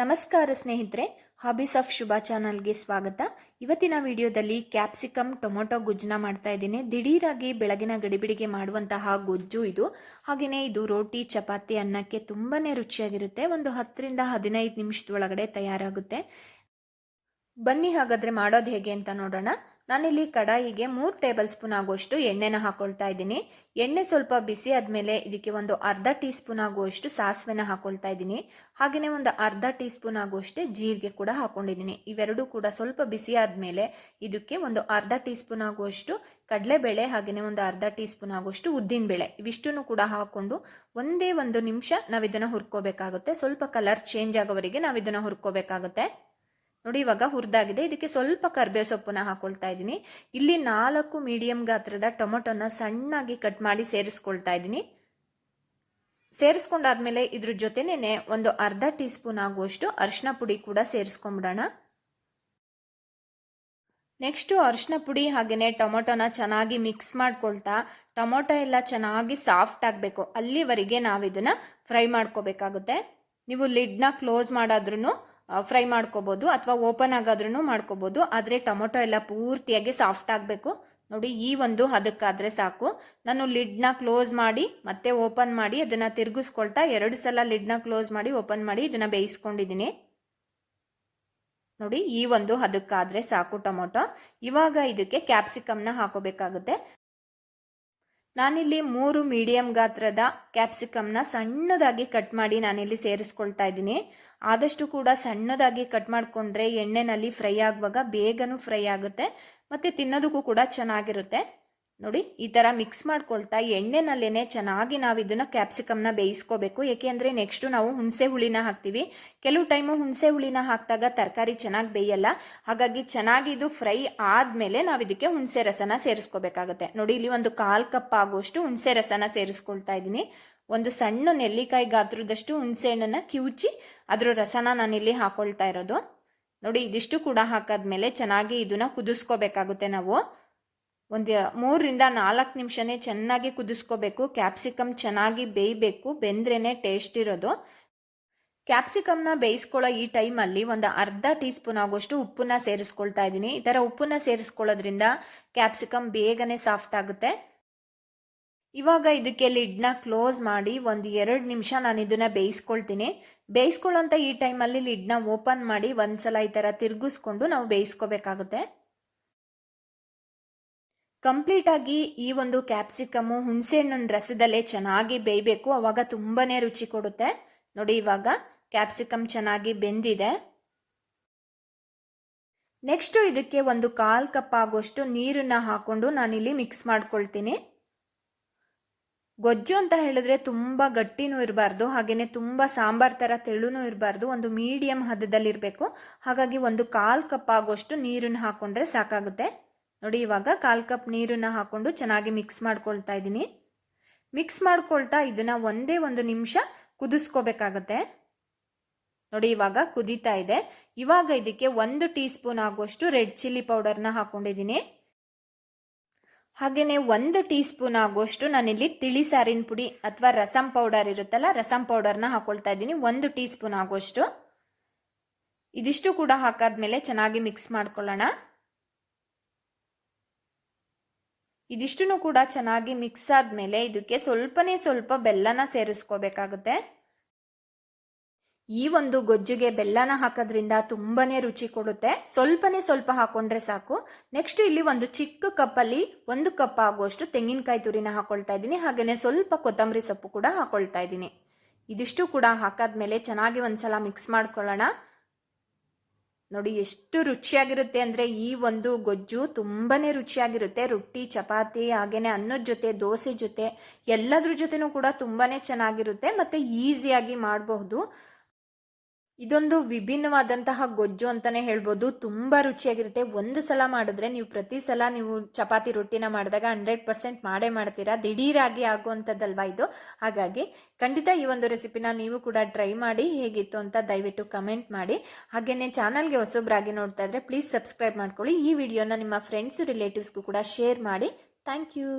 ನಮಸ್ಕಾರ ಸ್ನೇಹಿತರೆ, hobbies of Shubha ಚಾನಲ್ಗೆ ಸ್ವಾಗತ. ಇವತ್ತಿನ ವಿಡಿಯೋದಲ್ಲಿ ಕ್ಯಾಪ್ಸಿಕಮ್ ಟೊಮೊಟೊ ಗೊಜ್ಜನ್ನ ಮಾಡ್ತಾ ಇದ್ದೀನಿ. ದಿಢೀರಾಗಿ ಬೆಳಗಿನ ಗಡಿಬಿಡಿಗೆ ಮಾಡುವಂತಹ ಗೊಜ್ಜು ಇದು. ಹಾಗೆಯೇ ಇದು ರೋಟಿ, ಚಪಾತಿ, ಅನ್ನಕ್ಕೆ ತುಂಬಾನೇ ರುಚಿಯಾಗಿರುತ್ತೆ. ಒಂದು 10 ರಿಂದ 15 ನಿಮಿಷದೊಳಗಡೆ ತಯಾರಾಗುತ್ತೆ. ಬನ್ನಿ ಹಾಗಾದ್ರೆ ಮಾಡೋದು ಹೇಗೆ ಅಂತ ನೋಡೋಣ. ನಾನಿಲ್ಲಿ ಕಡಾಯಿಗೆ 3 ಟೇಬಲ್ ಸ್ಪೂನ್ ಆಗುವಷ್ಟು ಎಣ್ಣೆನ ಹಾಕೊಳ್ತಾ ಇದ್ದೀನಿ. ಎಣ್ಣೆ ಸ್ವಲ್ಪ ಬಿಸಿ ಆದಮೇಲೆ ಇದಕ್ಕೆ ಒಂದು ಅರ್ಧ ಟೀ ಸ್ಪೂನ್ ಆಗುವಷ್ಟು ಸಾಸಿವೆನ ಹಾಕೊಳ್ತಾ ಇದ್ದೀನಿ. ಹಾಗೆಯೇ ಒಂದು ಅರ್ಧ ಟೀ ಸ್ಪೂನ್ ಆಗುವಷ್ಟೇ ಜೀರಿಗೆ ಕೂಡ ಹಾಕೊಂಡಿದ್ದೀನಿ. ಇವೆರಡೂ ಕೂಡ ಸ್ವಲ್ಪ ಬಿಸಿ ಆದಮೇಲೆ ಇದಕ್ಕೆ ಒಂದು ಅರ್ಧ ಟೀ ಸ್ಪೂನ್ ಆಗುವಷ್ಟು ಕಡಲೆಬೇಳೆ, ಹಾಗೆಯೇ ಒಂದು ಅರ್ಧ ಟೀ ಸ್ಪೂನ್ ಆಗುವಷ್ಟು ಉದ್ದಿನಬೇಳೆ, ಇವಿಷ್ಟನ್ನು ಕೂಡ ಹಾಕೊಂಡು ಒಂದೇ ಒಂದು ನಿಮಿಷ ನಾವಿದನ್ನು ಹುರ್ಕೋಬೇಕಾಗುತ್ತೆ. ಸ್ವಲ್ಪ ಕಲರ್ ಚೇಂಜ್ ಆಗೋವರೆಗೆ ನಾವಿದನ್ನು ಹುರ್ಕೋಬೇಕಾಗುತ್ತೆ. ನೋಡಿ, ಇವಾಗ ಹುರಿದಾಗಿದೆ. ಇದಕ್ಕೆ ಸ್ವಲ್ಪ ಕರ್ಬೇವು ಸೊಪ್ಪನ್ನ ಹಾಕೊಳ್ತಾ ಇದ್ದೀನಿ. ಇಲ್ಲಿ 4 ಮೀಡಿಯಂ ಗಾತ್ರದ ಟೊಮೊಟೊನ ಸಣ್ಣಾಗಿ ಕಟ್ ಮಾಡಿ ಸೇರಿಸ್ಕೊಳ್ತಾ ಇದ್ದೀನಿ. ಸೇರಿಸ್ಕೊಂಡಾದ್ಮೇಲೆ ಇದ್ರ ಜೊತೆನೇನೆ ಒಂದು ಅರ್ಧ ಟೀ ಸ್ಪೂನ್ ಆಗುವಷ್ಟು ಅರಿಶಿನ ಪುಡಿ ಕೂಡ ಸೇರಿಸ್ಕೊಂಡ್ಬಿಡೋಣ. ನೆಕ್ಸ್ಟು ಅರಿಶಿನ ಪುಡಿ ಹಾಗೆಯೇ ಟೊಮೊಟೊನ ಚೆನ್ನಾಗಿ ಮಿಕ್ಸ್ ಮಾಡ್ಕೊಳ್ತಾ, ಟೊಮೊಟೊ ಎಲ್ಲ ಚೆನ್ನಾಗಿ ಸಾಫ್ಟ್ ಆಗಬೇಕು ಅಲ್ಲಿವರೆಗೆ ನಾವಿದನ್ನ ಫ್ರೈ ಮಾಡ್ಕೋಬೇಕಾಗುತ್ತೆ. ನೀವು ಲಿಡ್ನ ಕ್ಲೋಸ್ ಮಾಡಾದ್ರೂ ಫ್ರೈ ಮಾಡ್ಕೋಬೋದು ಅಥವಾ ಓಪನ್ ಆಗಾದ್ರೂ ಮಾಡ್ಕೋಬೋದು. ಆದರೆ ಟೊಮೊಟೊ ಎಲ್ಲ ಪೂರ್ತಿಯಾಗಿ ಸಾಫ್ಟ್ ಆಗಬೇಕು. ನೋಡಿ, ಈ ಒಂದು ಹದಕ್ಕಾದರೆ ಸಾಕು. ನಾನು ಲಿಡ್ನ ಕ್ಲೋಸ್ ಮಾಡಿ ಮತ್ತೆ ಓಪನ್ ಮಾಡಿ ಅದನ್ನು ತಿರುಗಿಸ್ಕೊಳ್ತಾ 2 ಸಲ ಲಿಡ್ನ ಕ್ಲೋಸ್ ಮಾಡಿ ಓಪನ್ ಮಾಡಿ ಇದನ್ನು ಬೇಯಿಸ್ಕೊಂಡಿದ್ದೀನಿ. ನೋಡಿ, ಈ ಒಂದು ಹದಕ್ಕಾದರೆ ಸಾಕು ಟೊಮೊಟೊ. ಇವಾಗ ಇದಕ್ಕೆ ಕ್ಯಾಪ್ಸಿಕಮ್ನ ಹಾಕೋಬೇಕಾಗುತ್ತೆ. ನಾನಿಲ್ಲಿ 3 ಮೀಡಿಯಂ ಗಾತ್ರದ ಕ್ಯಾಪ್ಸಿಕಮ್ನ ಸಣ್ಣದಾಗಿ ಕಟ್ ಮಾಡಿ ನಾನಿಲ್ಲಿ ಸೇರಿಸ್ಕೊಳ್ತಾ ಇದ್ದೀನಿ. ಆದಷ್ಟು ಕೂಡ ಸಣ್ಣದಾಗಿ ಕಟ್ ಮಾಡಿಕೊಂಡ್ರೆ ಎಣ್ಣೆನಲ್ಲಿ ಫ್ರೈ ಆಗುವಾಗ ಬೇಗನೂ ಫ್ರೈ ಆಗುತ್ತೆ ಮತ್ತು ತಿನ್ನೋದಕ್ಕೂ ಕೂಡ ಚೆನ್ನಾಗಿರುತ್ತೆ. ನೋಡಿ, ಈ ಥರ ಮಿಕ್ಸ್ ಮಾಡ್ಕೊಳ್ತಾ ಎಣ್ಣೆನಲ್ಲೇ ಚೆನ್ನಾಗಿ ನಾವು ಇದನ್ನು ಕ್ಯಾಪ್ಸಿಕಮ್ನ ಬೇಯಿಸ್ಕೋಬೇಕು. ಏಕೆಂದರೆ ನೆಕ್ಸ್ಟು ನಾವು ಹುಣಸೆ ಹುಳಿನ ಹಾಕ್ತೀವಿ. ಕೆಲವು ಟೈಮು ಹುಣಸೆ ಹುಳಿನ ಹಾಕಿದಾಗ ತರಕಾರಿ ಚೆನ್ನಾಗಿ ಬೇಯಲ್ಲ. ಹಾಗಾಗಿ ಚೆನ್ನಾಗಿ ಇದು ಫ್ರೈ ಆದಮೇಲೆ ನಾವು ಇದಕ್ಕೆ ಹುಣಸೆ ರಸನ ಸೇರಿಸ್ಕೋಬೇಕಾಗುತ್ತೆ. ನೋಡಿ, ಇಲ್ಲಿ ಒಂದು 1/4 ಕಪ್ ಆಗುವಷ್ಟು ಹುಣಸೆ ರಸನ ಸೇರಿಸ್ಕೊಳ್ತಾ ಇದ್ದೀನಿ. ಒಂದು ಸಣ್ಣ ನೆಲ್ಲಿಕಾಯಿ ಗಾತ್ರದಷ್ಟು ಹುಣಸೆ ಹಣ್ಣನ್ನು ಕಿವುಚಿ ಅದ್ರ ರಸನ ನಾನಿಲ್ಲಿ ಹಾಕೊಳ್ತಾ ಇರೋದು. ನೋಡಿ, ಇದಿಷ್ಟು ಕೂಡ ಹಾಕಾದ್ಮೇಲೆ ಚೆನ್ನಾಗಿ ಇದನ್ನ ಕುದಿಸ್ಕೋಬೇಕಾಗುತ್ತೆ. ನಾವು ಒಂದು 3 ರಿಂದ 4 ನಿಮಿಷನೇ ಚೆನ್ನಾಗಿ ಕುದಿಸ್ಕೋಬೇಕು. ಕ್ಯಾಪ್ಸಿಕಮ್ ಚೆನ್ನಾಗಿ ಬೇಯಬೇಕು, ಬೆಂದ್ರೇನೆ ಟೇಸ್ಟ್ ಇರೋದು. ಕ್ಯಾಪ್ಸಿಕಮ್ನ ಬೇಯಿಸ್ಕೊಳ್ಳೋ ಈ ಟೈಮಲ್ಲಿ ಒಂದು ಅರ್ಧ ಟೀ ಸ್ಪೂನ್ ಆಗುವಷ್ಟು ಉಪ್ಪನ್ನ ಸೇರಿಸ್ಕೊಳ್ತಾ ಇದ್ದೀನಿ. ಈ ಥರ ಉಪ್ಪನ್ನ ಸೇರಿಸ್ಕೊಳ್ಳೋದ್ರಿಂದ ಕ್ಯಾಪ್ಸಿಕಮ್ ಬೇಗನೆ ಸಾಫ್ಟ್ ಆಗುತ್ತೆ. ಇವಾಗ ಇದಕ್ಕೆ ಲಿಡ್ನ ಕ್ಲೋಸ್ ಮಾಡಿ ಒಂದು 2 ನಿಮಿಷ ನಾನು ಇದನ್ನ ಬೇಯಿಸ್ಕೊಳ್ತೀನಿ. ಬೇಯಿಸ್ಕೊಳ್ಳೋಂಥ ಈ ಟೈಮಲ್ಲಿ ಲಿಡ್ನ ಓಪನ್ ಮಾಡಿ ಒಂದ್ಸಲ ಈ ಥರ ತಿರುಗಿಸ್ಕೊಂಡು ನಾವು ಬೇಯಿಸ್ಕೋಬೇಕಾಗುತ್ತೆ. ಕಂಪ್ಲೀಟ್ ಆಗಿ ಈ ಒಂದು ಕ್ಯಾಪ್ಸಿಕಮ್ಮು ಹುಣಸೆ ಹಣ್ಣಿನ ರಸದಲ್ಲೇ ಚೆನ್ನಾಗಿ ಬೇಯಬೇಕು, ಅವಾಗ ತುಂಬಾನೇ ರುಚಿ ಕೊಡುತ್ತೆ. ನೋಡಿ, ಇವಾಗ ಕ್ಯಾಪ್ಸಿಕಮ್ ಚೆನ್ನಾಗಿ ಬೆಂದಿದೆ. ನೆಕ್ಸ್ಟು ಇದಕ್ಕೆ ಒಂದು 1/4 ಕಪ್ ಆಗುವಷ್ಟು ನೀರನ್ನ ಹಾಕೊಂಡು ನಾನಿಲ್ಲಿ ಮಿಕ್ಸ್ ಮಾಡ್ಕೊಳ್ತೀನಿ. ಗೊಜ್ಜು ಅಂತ ಹೇಳಿದ್ರೆ ತುಂಬ ಗಟ್ಟಿನೂ ಇರಬಾರ್ದು, ಹಾಗೆಯೇ ತುಂಬ ಸಾಂಬಾರ್ ಥರ ತೆಳುನೂ ಇರಬಾರ್ದು, ಒಂದು ಮೀಡಿಯಂ ಹದದಲ್ಲಿರಬೇಕು. ಹಾಗಾಗಿ ಒಂದು 1/4 ಕಪ್ ಆಗುವಷ್ಟು ನೀರನ್ನು ಹಾಕೊಂಡ್ರೆ ಸಾಕಾಗುತ್ತೆ. ನೋಡಿ, ಇವಾಗ 1/4 ಕಪ್ ನೀರನ್ನು ಹಾಕೊಂಡು ಚೆನ್ನಾಗಿ ಮಿಕ್ಸ್ ಮಾಡ್ಕೊಳ್ತಾ ಇದ್ದೀನಿ. ಮಿಕ್ಸ್ ಮಾಡ್ಕೊಳ್ತಾ ಇದನ್ನ ಒಂದೇ ಒಂದು ನಿಮಿಷ ಕುದಿಸ್ಕೋಬೇಕಾಗತ್ತೆ. ನೋಡಿ, ಇವಾಗ ಕುದೀತಾ ಇದೆ. ಇವಾಗ ಇದಕ್ಕೆ 1 ಟೀ ಸ್ಪೂನ್ ಆಗುವಷ್ಟು ರೆಡ್ ಚಿಲ್ಲಿ ಪೌಡರ್ನ ಹಾಕೊಂಡಿದ್ದೀನಿ. ಹಾಗೆಯೇ 1 ಟೀ ಸ್ಪೂನ್ ಆಗುವಷ್ಟು ನಾನಿಲ್ಲಿ ತಿಳಿ ಸಾರಿನ ಪುಡಿ ಅಥವಾ ರಸಂ ಪೌಡರ್ ಇರುತ್ತಲ್ಲ, ರಸಂ ಪೌಡರ್ನ ಹಾಕೊಳ್ತಾ ಇದ್ದೀನಿ. 1 ಟೀ ಸ್ಪೂನ್ ಆಗುವಷ್ಟು. ಇದಿಷ್ಟು ಕೂಡ ಹಾಕಾದ್ಮೇಲೆ ಚೆನ್ನಾಗಿ ಮಿಕ್ಸ್ ಮಾಡ್ಕೊಳ್ಳೋಣ. ಇದಿಷ್ಟನ್ನು ಕೂಡ ಚೆನ್ನಾಗಿ ಮಿಕ್ಸ್ ಆದ್ಮೇಲೆ ಇದಕ್ಕೆ ಸ್ವಲ್ಪನೇ ಸ್ವಲ್ಪ ಬೆಲ್ಲನ ಸೇರಿಸ್ಕೋಬೇಕಾಗುತ್ತೆ. ಈ ಒಂದು ಗೊಜ್ಜಿಗೆ ಬೆಲ್ಲನ ಹಾಕೋದ್ರಿಂದ ತುಂಬಾನೇ ರುಚಿ ಕೊಡುತ್ತೆ. ಸ್ವಲ್ಪನೇ ಸ್ವಲ್ಪ ಹಾಕೊಂಡ್ರೆ ಸಾಕು. ನೆಕ್ಸ್ಟ್ ಇಲ್ಲಿ ಒಂದು ಚಿಕ್ಕ ಕಪ್ಪಲ್ಲಿ 1 ಕಪ್ ಆಗುವಷ್ಟು ತೆಂಗಿನಕಾಯಿ ತುರಿನ ಹಾಕೊಳ್ತಾ ಇದ್ದೀನಿ. ಹಾಗೆಯೇ ಸ್ವಲ್ಪ ಕೊತ್ತಂಬರಿ ಸೊಪ್ಪು ಕೂಡ ಹಾಕೊಳ್ತಾ ಇದ್ದೀನಿ. ಇದಿಷ್ಟು ಕೂಡ ಹಾಕಾದ್ಮೇಲೆ ಚೆನ್ನಾಗಿ ಒಂದ್ಸಲ ಮಿಕ್ಸ್ ಮಾಡ್ಕೊಳ್ಳೋಣ. ನೋಡಿ, ಎಷ್ಟು ರುಚಿಯಾಗಿರುತ್ತೆ ಅಂದರೆ ಈ ಒಂದು ಗೊಜ್ಜು ತುಂಬಾನೇ ರುಚಿಯಾಗಿರುತ್ತೆ. ರೊಟ್ಟಿ, ಚಪಾತಿ, ಹಾಗೆಯೇ ಅನ್ನದ ಜೊತೆ, ದೋಸೆ ಜೊತೆ ಎಲ್ಲದ್ರ ಜೊತೆನೂ ಕೂಡ ತುಂಬಾನೇ ಚೆನ್ನಾಗಿರುತ್ತೆ ಮತ್ತು ಈಸಿಯಾಗಿ ಮಾಡಬಹುದು. ಇದೊಂದು ವಿಭಿನ್ನವಾದಂತಹ ಗೊಜ್ಜು ಅಂತಾನೆ ಹೇಳ್ಬೋದು. ತುಂಬ ರುಚಿಯಾಗಿರುತ್ತೆ. ಒಂದು ಸಲ ಮಾಡಿದ್ರೆ ನೀವು ಪ್ರತಿ ಸಲ ನೀವು ಚಪಾತಿ ರೊಟ್ಟಿನ ಮಾಡಿದಾಗ 100% ಮಾಡೇ ಮಾಡ್ತೀರಾ. ದಿಢೀರಾಗಿ ಆಗುವಂಥದ್ದಲ್ವಾ ಇದು. ಹಾಗಾಗಿ ಖಂಡಿತ ಈ ಒಂದು ರೆಸಿಪಿನ ನೀವು ಕೂಡ ಟ್ರೈ ಮಾಡಿ, ಹೇಗಿತ್ತು ಅಂತ ದಯವಿಟ್ಟು ಕಮೆಂಟ್ ಮಾಡಿ. ಹಾಗೆಯೇ ಚಾನಲ್ಗೆ ಹೊಸಬ್ರಾಗಿ ನೋಡ್ತಾ ಇದ್ರೆ ಪ್ಲೀಸ್ ಸಬ್ಸ್ಕ್ರೈಬ್ ಮಾಡ್ಕೊಳ್ಳಿ. ಈ ವಿಡಿಯೋನ ನಿಮ್ಮ ಫ್ರೆಂಡ್ಸ್ ರಿಲೇಟಿವ್ಸ್ಗೂ ಕೂಡ ಶೇರ್ ಮಾಡಿ. Thank you.